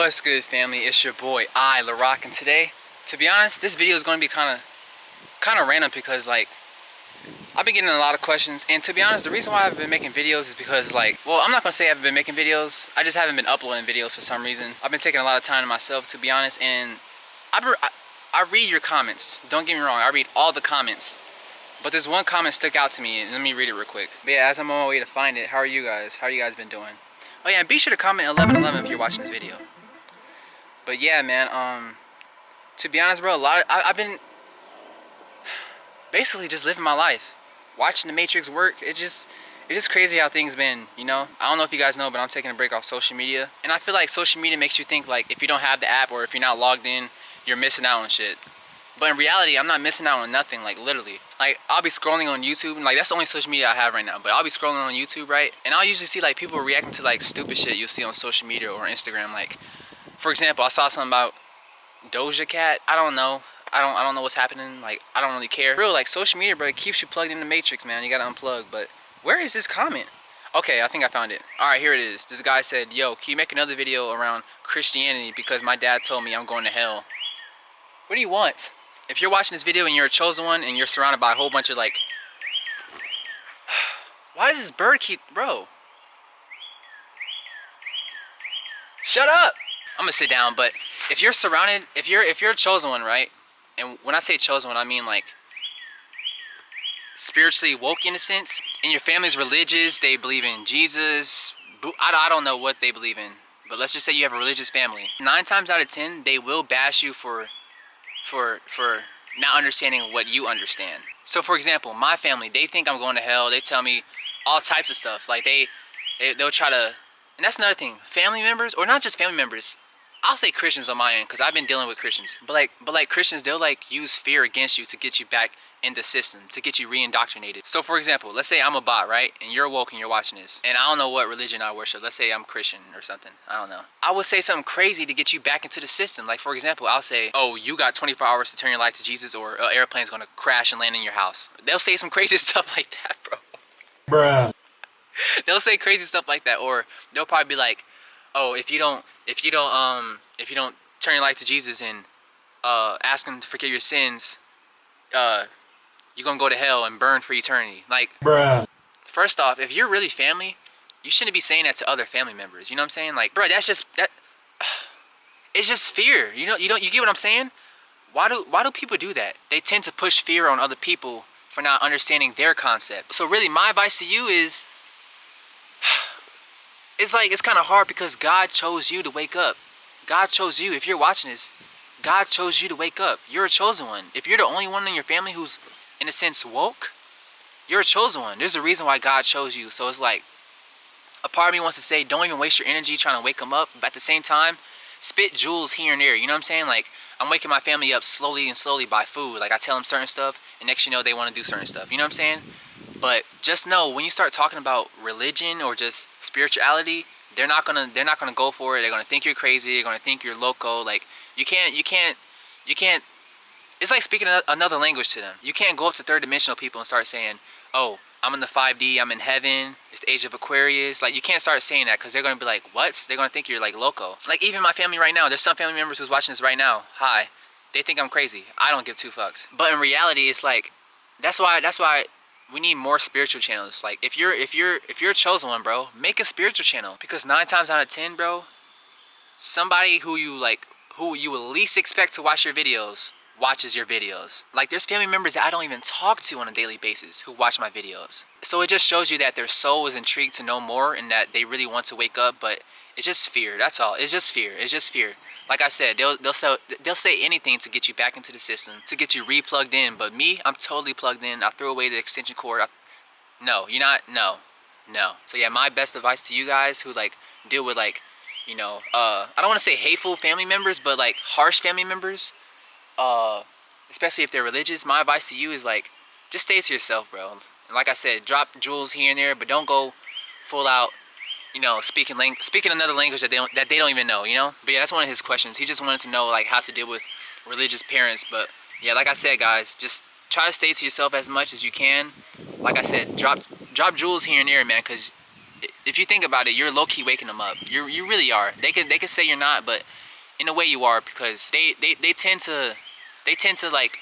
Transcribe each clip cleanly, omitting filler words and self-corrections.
What's good, family? It's your boy LaRock, and today, to be honest, this video is going to be kind of random because like I've been getting a lot of questions, and to be honest, the reason why I've been making videos is because like, well, I'm not gonna say I haven't been making videos. I just haven't been uploading videos for some reason. I've been taking a lot of time to myself, to be honest, and I read your comments. Don't get me wrong, I read all the comments. But there's one comment stuck out to me, and let me read it real quick. But yeah, as I'm on my way to find it, how are you guys? How you guys been doing? Oh yeah, and be sure to comment 1111 if you're watching this video. But yeah, man, to be honest, bro, I've been basically just living my life, watching the Matrix work. It's just crazy how things been, you know. I don't know if you guys know, but I'm taking a break off social media, and I feel like social media makes you think like if you don't have the app or if you're not logged in, you're missing out on shit. But in reality, I'm not missing out on nothing, like literally. Like I'll be scrolling on YouTube, and like that's the only social media I have right now, but I'll be scrolling on YouTube, right? And I'll usually see like people reacting to like stupid shit you'll see on social media or Instagram. Like, for example, I saw something about Doja Cat. I don't know. I don't know what's happening. Like, I don't really care. Real, like, social media, bro, it keeps you plugged in the Matrix, man. You gotta unplug. But where is this comment? Okay, I think I found it. All right, here it is. This guy said, yo, can you make another video around Christianity because my dad told me I'm going to hell? What do you want? If you're watching this video and you're a chosen one and you're surrounded by a whole bunch of, like... Why does this bird keep... Bro. Shut up! I'm gonna sit down, but if you're surrounded... If you're a chosen one, right? And when I say chosen one, I mean, like... spiritually woke, in a sense. And your family's religious. They believe in Jesus. I don't know what they believe in. But let's just say you have a religious family. 9 times out of 10, they will bash you for not understanding what you understand. So for example, my family, they think I'm going to hell. They tell me all types of stuff. Like they'll try to, and that's another thing. Family members, or not just family members, I'll say Christians on my end because I've been dealing with Christians. But like Christians, they'll like use fear against you to get you back in the system, to get you re-indoctrinated. So for example, let's say I'm a bot, right? And you're woke and you're watching this. And I don't know what religion I worship. Let's say I'm Christian or something. I don't know. I would say something crazy to get you back into the system. Like for example, I'll say, oh, you got 24 hours to turn your life to Jesus or an airplane's gonna crash and land in your house. They'll say some crazy stuff like that, bro. Bruh. They'll say crazy stuff like that. Or they'll probably be like, oh, if you don't turn your life to Jesus and ask him to forgive your sins, you're gonna go to hell and burn for eternity. Like, bruh. First off, if you're really family, you shouldn't be saying that to other family members. You know what I'm saying? Like, bruh, that's just it's just fear. You get what I'm saying? Why do people do that? They tend to push fear on other people for not understanding their concept. So really, my advice to you is, it's kind of hard because God chose you to wake up. God chose you. If you're watching this, God chose you to wake up. You're a chosen one. If you're the only one in your family who's, in a sense, woke, you're a chosen one. There's a reason why God chose you. So it's like, a part of me wants to say, don't even waste your energy trying to wake them up. But at the same time, spit jewels here and there. You know what I'm saying? Like, I'm waking my family up slowly and slowly by food. Like, I tell them certain stuff, and next you know, they want to do certain stuff. You know what I'm saying? But just know, when you start talking about religion or just spirituality, they're not gonna go for it. They're gonna think you're crazy. They're gonna think you're loco. Like, you can't. It's like speaking another language to them. You can't go up to third dimensional people and start saying, oh, I'm in the 5D, I'm in heaven, it's the age of Aquarius. Like, you can't start saying that because they're gonna be like, what? They're gonna think you're like loco. Like, even my family right now, there's some family members who's watching this right now. Hi. They think I'm crazy. I don't give 2 fucks. But in reality, it's like, that's why we need more spiritual channels. Like, if you're a chosen one, bro, make a spiritual channel. Because 9 times out of 10, bro, somebody who you will least expect to watch your videos watches your videos. Like, there's family members that I don't even talk to on a daily basis who watch my videos. So it just shows you that their soul is intrigued to know more and that they really want to wake up, but it's just fear. That's all. It's just fear. It's just fear. Like I said, they'll say anything to get you back into the system, to get you re-plugged in. But me, I'm totally plugged in. I threw away the extension cord. No, you're not. No. So yeah, my best advice to you guys who like deal with like, you know, I don't want to say hateful family members, but like harsh family members, especially if they're religious, my advice to you is like, just stay to yourself, bro. And like I said, drop jewels here and there, but don't go full out, you know, speaking another language that they don't even know, you know. But yeah, that's one of his questions. He just wanted to know like how to deal with religious parents. But yeah, like I said, guys, just try to stay to yourself as much as you can. Like I said, drop jewels here and there, man, because if you think about it, you're low-key waking them up. You really are. They could say you're not, but in a way you are, because they tend to like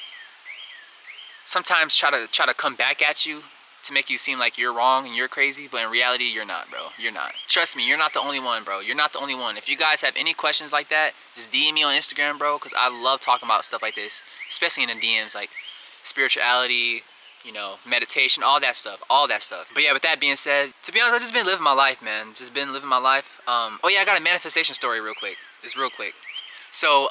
sometimes try to come back at you to make you seem like you're wrong and you're crazy, but in reality you're not, bro. You're not. Trust me, you're not the only one, bro. You're not the only one. If you guys have any questions like that, just DM me on Instagram, bro, because I love talking about stuff like this, especially in the DMs, like spirituality, you know, meditation, all that stuff. But yeah, with that being said, to be honest, I've just been living my life, man. Just been living my life. Oh yeah, I got a manifestation story real quick. It's real quick. So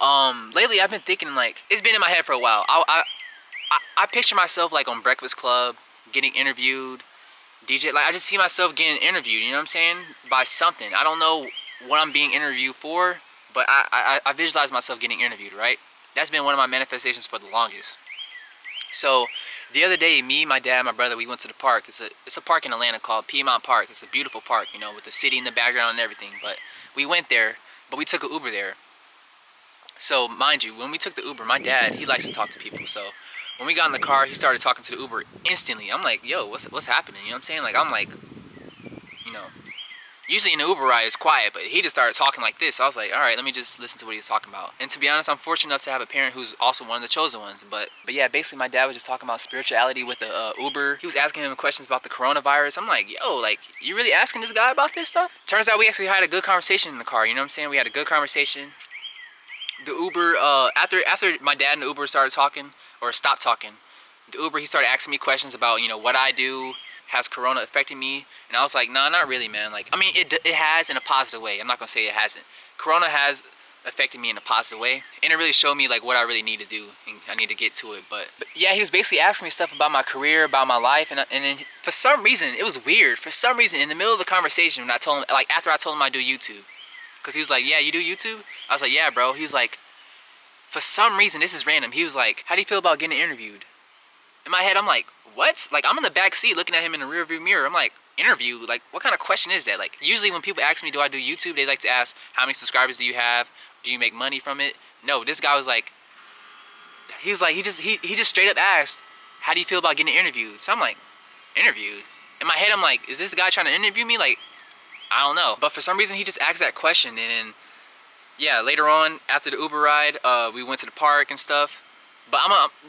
lately I've been thinking, like, it's been in my head for a while. I picture myself like on Breakfast Club, getting interviewed, DJ, like I just see myself getting interviewed, you know what I'm saying, by something. I don't know what I'm being interviewed for, but I visualize myself getting interviewed, right? That's been one of my manifestations for the longest. So the other day, me, my dad, my brother, we went to the park. It's a park in Atlanta called Piedmont Park. It's a beautiful park, you know, with the city in the background and everything. But we went there, but we took an Uber there. So mind you, when we took the Uber, my dad, he likes to talk to people. So when we got in the car, he started talking to the Uber instantly. I'm like, yo, what's happening? You know what I'm saying? Like, I'm like, you know, usually in the Uber ride it's quiet, but he just started talking like this. So I was like, all right, let me just listen to what he was talking about. And to be honest, I'm fortunate enough to have a parent who's also one of the chosen ones. But yeah, basically my dad was just talking about spirituality with the Uber. He was asking him questions about the coronavirus. I'm like, yo, like, you really asking this guy about this stuff? Turns out we actually had a good conversation in the car. You know what I'm saying? We had a good conversation. The Uber, after my dad and the Uber started talking, or stopped talking, the Uber, he started asking me questions about, you know, what I do. Has corona affected me? And I was like, nah, not really, man. Like, I mean, it has in a positive way. I'm not gonna say it hasn't. Corona has affected me in a positive way, and it really showed me like what I really need to do, and I need to get to it. But yeah, he was basically asking me stuff about my career, about my life, and then for some reason, it was weird. For some reason, in the middle of the conversation, when I told him, like after I told him I do YouTube, because he was like, yeah, you do YouTube? I was like, yeah, bro. He was like, for some reason, this is random. He was like, how do you feel about getting interviewed? In my head, I'm like, what? Like, I'm in the back seat looking at him in the rearview mirror. I'm like, interview? Like, what kind of question is that? Like, usually when people ask me, do I do YouTube, they like to ask, how many subscribers do you have? Do you make money from it? No, this guy was like, he just straight up asked, how do you feel about getting interviewed? So I'm like, interviewed? In my head, I'm like, is this guy trying to interview me? Like, I don't know. But for some reason, he just asked that question. And then, yeah, later on, after the Uber ride, we went to the park and stuff. But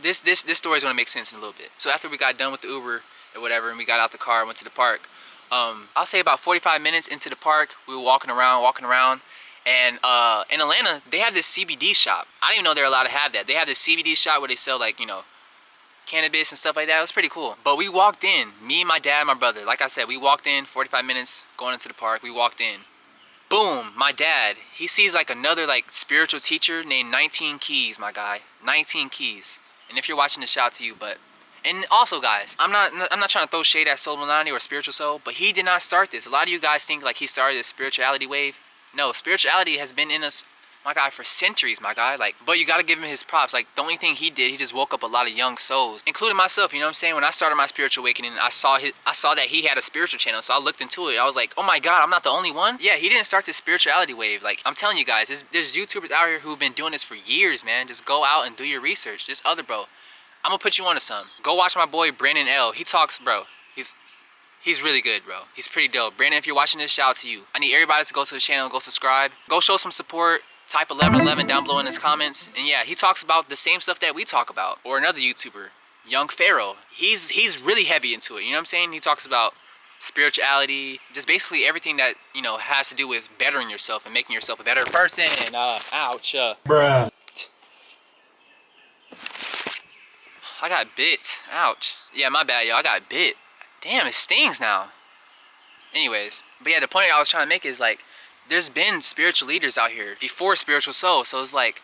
this story is gonna make sense in a little bit. So after we got done with the Uber or whatever, and we got out the car and went to the park, I'll say about 45 minutes into the park, we were walking around, and in Atlanta, they have this CBD shop. I didn't even know they're allowed to have that. They have this CBD shop where they sell, like, you know, cannabis and stuff like that. It was pretty cool. But we walked in, me, my dad, my brother. Like I said, we walked in, 45 minutes going into the park. We walked in. Boom, my dad, he sees like another like spiritual teacher named 19 Keys, my guy. 19 Keys. And if you're watching this, shout out to you. But, and also guys, I'm not trying to throw shade at Soul Milani or Spiritual Soul, but he did not start this. A lot of you guys think like he started this spirituality wave. No, spirituality has been in us, my guy, for centuries, my guy. Like, but you gotta give him his props. Like, the only thing he did, he just woke up a lot of young souls, including myself. You know what I'm saying? When I started my spiritual awakening, I saw that he had a spiritual channel, so I looked into it. I was like, oh my God, I'm not the only one. Yeah, he didn't start this spirituality wave. Like, I'm telling you guys, there's YouTubers out here who've been doing this for years, man. Just go out and do your research. This other bro, I'm gonna put you onto some. Go watch my boy Brandon L. He talks, bro. He's really good, bro. He's pretty dope. Brandon, if you're watching this, shout out to you. I need everybody to go to the channel, go subscribe, go show some support. Type 1111 down below in his comments. And yeah, he talks about the same stuff that we talk about. Or another YouTuber, Young Pharaoh. He's really heavy into it. You know what I'm saying? He talks about spirituality, just basically everything that, you know, has to do with bettering yourself and making yourself a better person. And ouch. Bruh. I got bit. Ouch. Yeah, my bad, yo. I got bit. Damn, it stings now. Anyways, but yeah, the point I was trying to make is like, there's been spiritual leaders out here before Spiritual Soul. So it's like,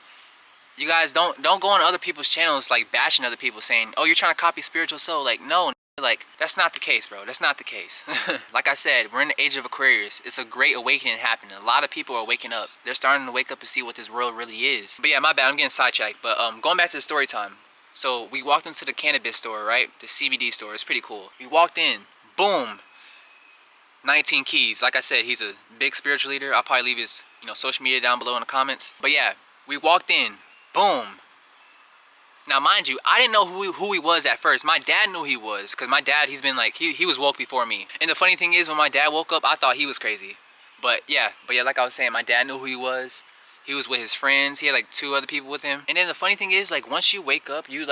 you guys don't go on other people's channels like bashing other people saying, oh, you're trying to copy Spiritual Soul. Like, no, like, that's not the case, bro. That's not the case. Like I said, we're in the age of Aquarius. It's a great awakening happening. A lot of people are waking up. They're starting to wake up and see what this world really is. But yeah, my bad, I'm getting sidetracked. But going back to the story time. So we walked into the cannabis store, right? The CBD store. It's pretty cool. We walked in, boom. 19 Keys. Like I said, he's a big spiritual leader. I'll probably leave his, you know, social media down below in the comments. But yeah, we walked in, boom. Now, mind you, I didn't know who he was at first. My dad knew he was, because my dad, he's been like, he was woke before me. And the funny thing is, when my dad woke up, I thought he was crazy. But yeah, like I was saying, my dad knew who he was. He was with his friends. He had like 2 other people with him. And then the funny thing is, like, once you wake up, you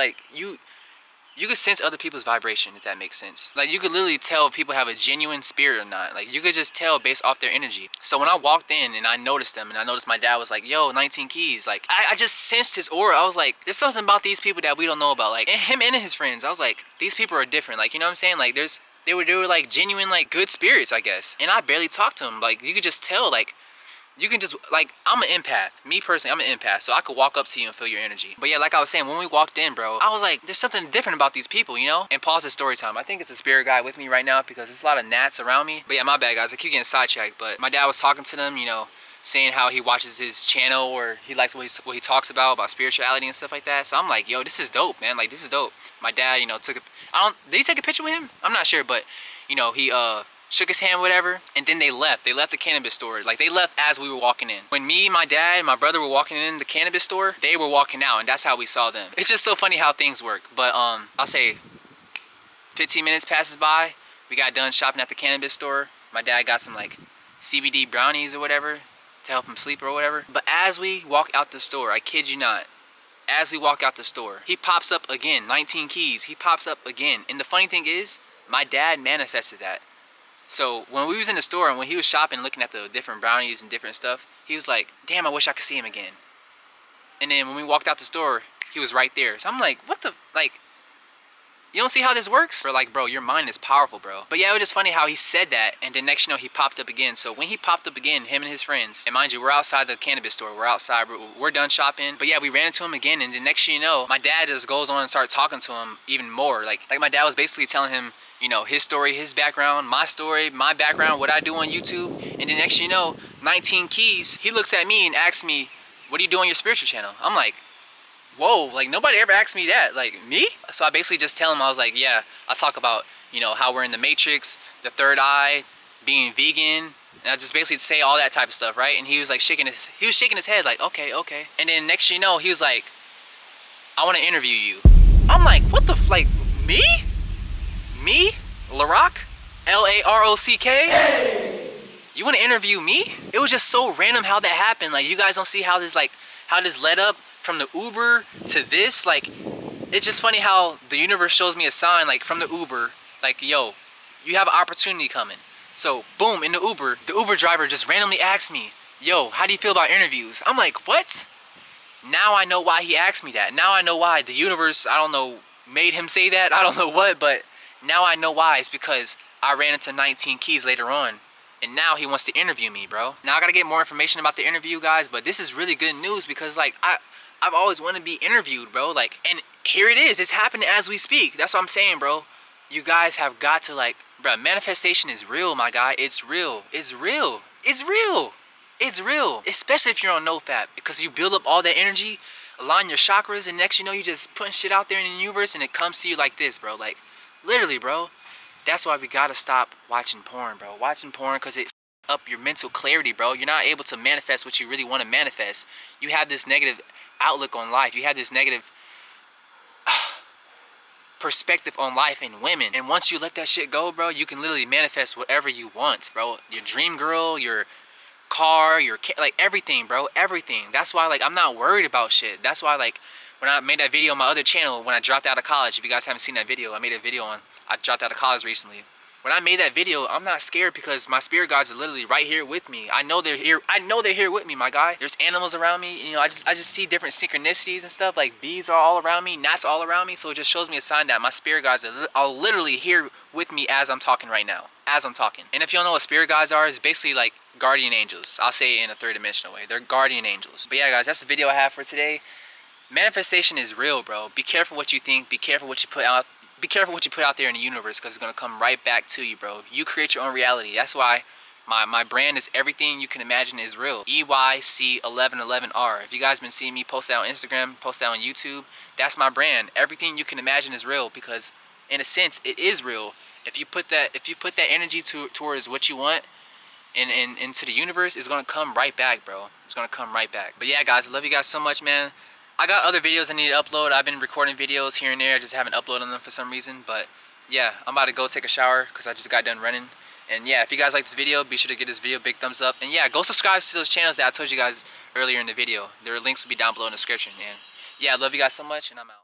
could sense other people's vibration, if that makes sense. Like, you could literally tell if people have a genuine spirit or not. Like, you could just tell based off their energy. So when I walked in and I noticed them, and I noticed my dad was like, yo, 19 keys. Like, I just sensed his aura. I was like, there's something about these people that we don't know about. Like, and him and his friends. I was like, these people are different. Like, you know what I'm saying? Like, they were like genuine, like, good spirits, I guess. And I barely talked to them. Like, you could just tell, like, you can just, like, I'm an empath. Me personally, I'm an empath, so I could walk up to you and feel your energy. But yeah, like I was saying, when we walked in, bro, I was like, there's something different about these people, you know? And pause the story time. I think it's a spirit guy with me right now because there's a lot of gnats around me. But yeah, my bad, guys. I keep getting sidetracked. But my dad was talking to them, you know, saying how he watches his channel or he likes what he talks about spirituality and stuff like that. So I'm like, yo, this is dope, man. Like, this is dope. My dad, you know, did he take a picture with him? I'm not sure, but, you know, he, shook his hand, whatever, and then they left. They left the cannabis store. Like, they left as we were walking in. When me, my dad, and my brother were walking in the cannabis store, they were walking out, and that's how we saw them. It's just so funny how things work. But I'll say 15 minutes passes by. We got done shopping at the cannabis store. My dad got some like CBD brownies or whatever to help him sleep or whatever. But as we walk out the store, I kid you not, as we walk out the store, he pops up again. 19 keys. He pops up again. And the funny thing is, my dad manifested that. So when we was in the store and when he was shopping, looking at the different brownies and different stuff, he was like, damn, I wish I could see him again. And then when we walked out the store, he was right there. So I'm like, what the, like, you don't see how this works? We're like, bro, your mind is powerful, bro. But yeah, it was just funny how he said that, and then next you know, he popped up again. So when he popped up again, him and his friends, and mind you, we're outside the cannabis store. We're outside, we're done shopping. But yeah, we ran into him again, and the next you know, my dad just goes on and starts talking to him even more. Like my dad was basically telling him, you know, his story, his background, my story, my background, what I do on YouTube. And then next you know, 19 keys, he looks at me and asks me, what do you do on your spiritual channel? I'm like, whoa, like nobody ever asked me that. Like, me? So I basically just tell him, I was like, yeah, I talk about, you know, how we're in the Matrix, the third eye, being vegan. And I just basically say all that type of stuff, right? And he was like shaking his head like, okay, okay. And then next you know, he was like, I want to interview you. I'm like, what the, like, me? Me? Larock? L-A-R-O-C-K? Hey! You want to interview me? It was just so random how that happened. Like, you guys don't see how this, like, how this led up from the Uber to this. Like, it's just funny how the universe shows me a sign, like, from the Uber, like, yo, you have an opportunity coming. So, boom, in the Uber driver just randomly asked me, yo, how do you feel about interviews? I'm like, what? Now I know why he asked me that. Now I know why the universe, I don't know, made him say that. I don't know what, but now I know why. It's because I ran into 19 keys later on, and now he wants to interview me, bro. Now I gotta get more information about the interview, guys, but this is really good news because, like, I've always wanted to be interviewed, bro. Like, and here it is. It's happening as we speak. That's what I'm saying, bro. You guys have got to, like, bro, manifestation is real, my guy. It's real. It's real. It's real. It's real. Especially if you're on NoFap, because you build up all that energy, align your chakras, and next you know, you just putting shit out there in the universe, and it comes to you like this, bro. Like, literally, bro. That's why we gotta stop watching porn, bro. Watching porn, because it up your mental clarity, bro. You're not able to manifest what you really want to manifest. You have this negative outlook on life. You have this negative perspective on life and women. And once you let that shit go, bro, you can literally manifest whatever you want, bro. Your dream girl, your car, your like everything, bro. Everything. That's why, like, I'm not worried about shit. That's why, like, when I made that video on my other channel, when I dropped out of college, if you guys haven't seen that video, I made a video on, I dropped out of college recently. When I made that video, I'm not scared because my spirit guides are literally right here with me. I know they're here. I know they're here with me, my guy. There's animals around me. You know, I just see different synchronicities and stuff. Like, bees are all around me, gnats all around me. So it just shows me a sign that my spirit guides are literally here with me as I'm talking right now. As I'm talking. And if you don't know what spirit guides are, it's basically like guardian angels. I'll say it in a third dimensional way. They're guardian angels. But yeah, guys, that's the video I have for today. Manifestation is real, bro. Be careful what you think. Be careful what you put out. Be careful what you put out there in the universe, because it's going to come right back to you, bro. You create your own reality. That's why my brand is everything you can imagine is real. EYC1111R. If you guys been seeing me post that on Instagram, post that on YouTube, that's my brand. Everything you can imagine is real, because in a sense it is real. If you put that energy towards what you want and into the universe, it's going to come right back, bro. It's going to come right back. But yeah, guys, I love you guys so much, man. I got other videos I need to upload. I've been recording videos here and there. I just haven't uploaded them for some reason. But yeah, I'm about to go take a shower because I just got done running. And yeah, if you guys like this video, be sure to give this video a big thumbs up. And yeah, go subscribe to those channels that I told you guys earlier in the video. Their links will be down below in the description. And yeah, I love you guys so much, and I'm out.